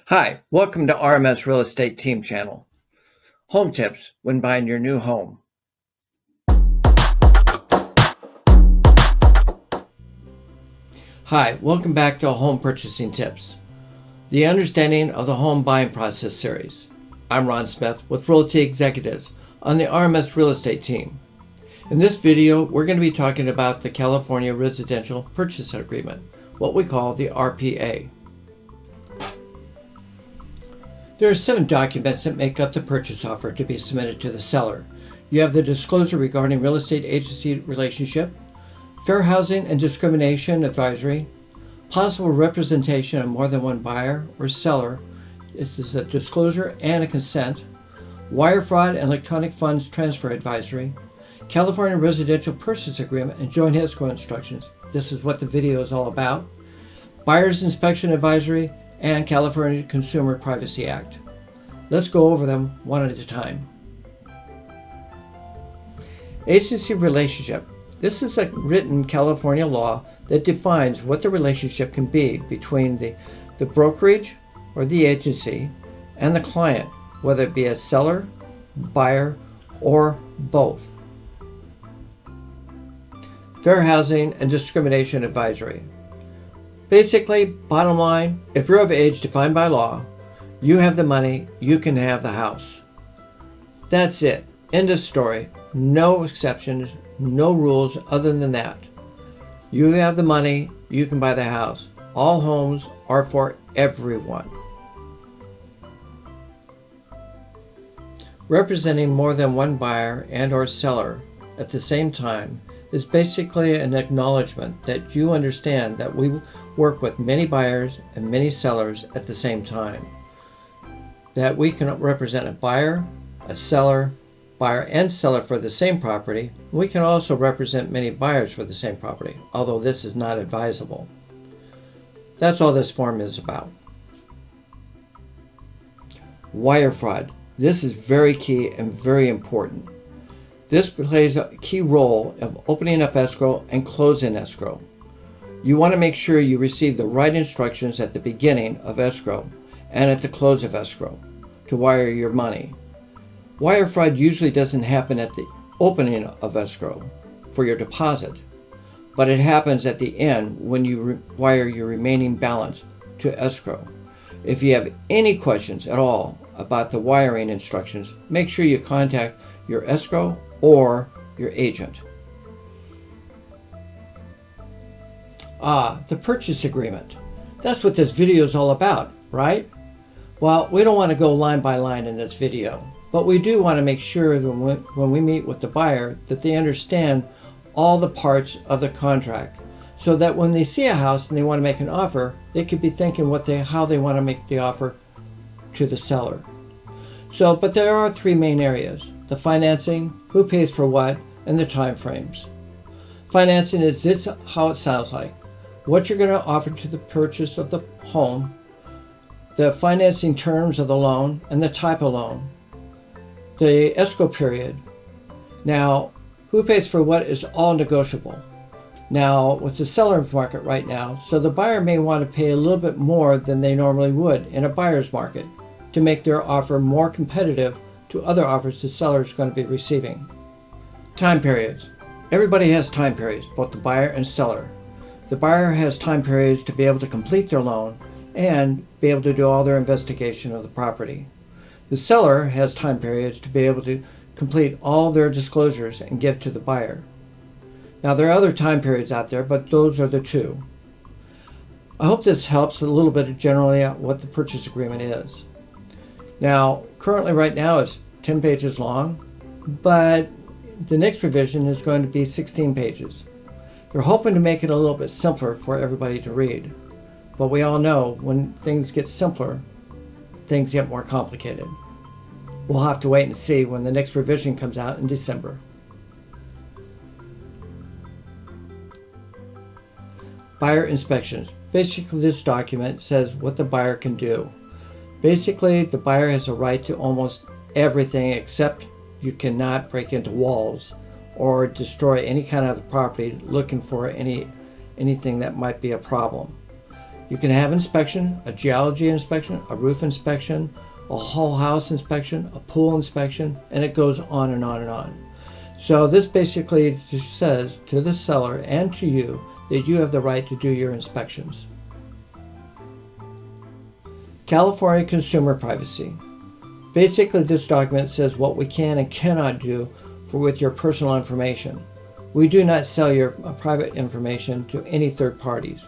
Hi, welcome to RMS Real Estate Team Channel. Home tips when buying your new home. Hi, welcome back to Home Purchasing Tips, the Understanding of the Home Buying Process series. I'm Ron Smith with Realty Executives on the RMS Real Estate Team. In this video, we're going to be talking about the California Residential Purchase Agreement, what we call the RPA. There are 7 documents that make up the purchase offer to be submitted to the seller. You have the disclosure regarding real estate agency relationship, fair housing and discrimination advisory, possible representation of more than one buyer or seller. This is a disclosure and a consent, wire fraud and electronic funds transfer advisory, California Residential Purchase Agreement and joint escrow instructions. This is what the video is all about. Buyer's inspection advisory and California Consumer Privacy Act. Let's go over them one at a time. Agency relationship. This is a written California law that defines what the relationship can be between the brokerage or the agency and the client, whether it be a seller, buyer, or both. Fair housing and discrimination advisory. Basically, bottom line, if you're of age defined by law, you have the money, you can have the house. That's it. End of story. No exceptions, no rules other than that. You have the money, you can buy the house. All homes are for everyone. Representing more than one buyer and or seller at the same time is basically an acknowledgement that you understand that we work with many buyers and many sellers at the same time. That we can represent a buyer, a seller, buyer and seller for the same property. We can also represent many buyers for the same property, although this is not advisable. That's all this form is about. Wire fraud. This is very key and very important. This plays a key role of opening up escrow and closing escrow. You want to make sure you receive the right instructions at the beginning of escrow and at the close of escrow to wire your money. Wire fraud usually doesn't happen at the opening of escrow for your deposit, but it happens at the end when you wire your remaining balance to escrow. If you have any questions at all about the wiring instructions, make sure you contact your escrow or your agent. The purchase agreement. That's what this video is all about, right? Well, we don't want to go line by line in this video, but we do want to make sure that when we meet with the buyer that they understand all the parts of the contract, so that when they see a house and they want to make an offer, they could be thinking how they want to make the offer to the seller. But there are 3 main areas: the financing, who pays for what, and the time frames. Financing is this how it sounds like. What you're going to offer to the purchase of the home, the financing terms of the loan, and the type of loan. The escrow period. Now, who pays for what is all negotiable. Now, with the seller's market right now, so the buyer may want to pay a little bit more than they normally would in a buyer's market to make their offer more competitive to other offers the seller is going to be receiving. Time periods. Everybody has time periods, both the buyer and seller. The buyer has time periods to be able to complete their loan and be able to do all their investigation of the property. The seller has time periods to be able to complete all their disclosures and give to the buyer. Now, there are other time periods out there, but those are the 2. I hope this helps a little bit generally what the purchase agreement is. Now, currently right now it's 10 pages long, but the next revision is going to be 16 pages. They're hoping to make it a little bit simpler for everybody to read. But we all know when things get simpler, things get more complicated. We'll have to wait and see when the next revision comes out in December. Buyer inspections. Basically, this document says what the buyer can do. Basically, the buyer has a right to almost everything except you cannot break into walls or destroy any kind of the property looking for anything that might be a problem. You can have inspection, a geology inspection, a roof inspection, a whole house inspection, a pool inspection, and it goes on and on and on. So this basically just says to the seller and to you that you have the right to do your inspections. California consumer privacy. Basically, this document says what we can and cannot do with your personal information. We do not sell your private information to any third parties.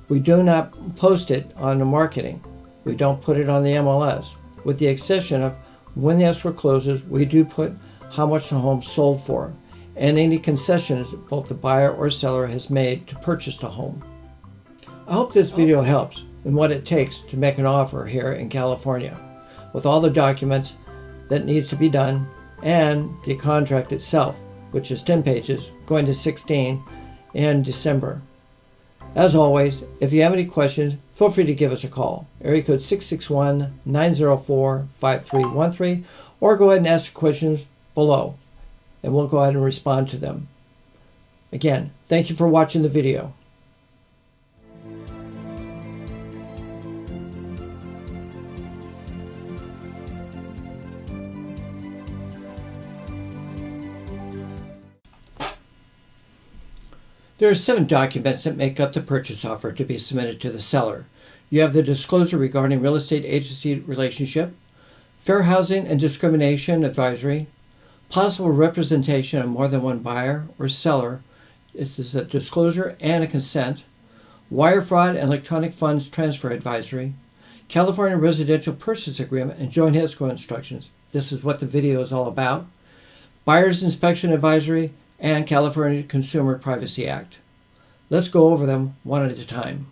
We do not post it on the marketing. We don't put it on the MLS. With the exception of when the escrow closes, we do put how much the home sold for and any concessions both the buyer or seller has made to purchase the home. I hope this video helps in what it takes to make an offer here in California, with all the documents that needs to be done and the contract itself, which is 10 pages, going to 16 in December. As always, if you have any questions, feel free to give us a call. Area code 661-904-5313, or go ahead and ask the questions below, and we'll go ahead and respond to them. Again, thank you for watching the video. There are 7 documents that make up the purchase offer to be submitted to the seller. You have the disclosure regarding real estate agency relationship, fair housing and discrimination advisory, possible representation of more than one buyer or seller. This is a disclosure and a consent, wire fraud and electronic funds transfer advisory, California residential purchase agreement and joint escrow instructions. This is what the video is all about. Buyer's inspection advisory and California Consumer Privacy Act. Let's go over them one at a time.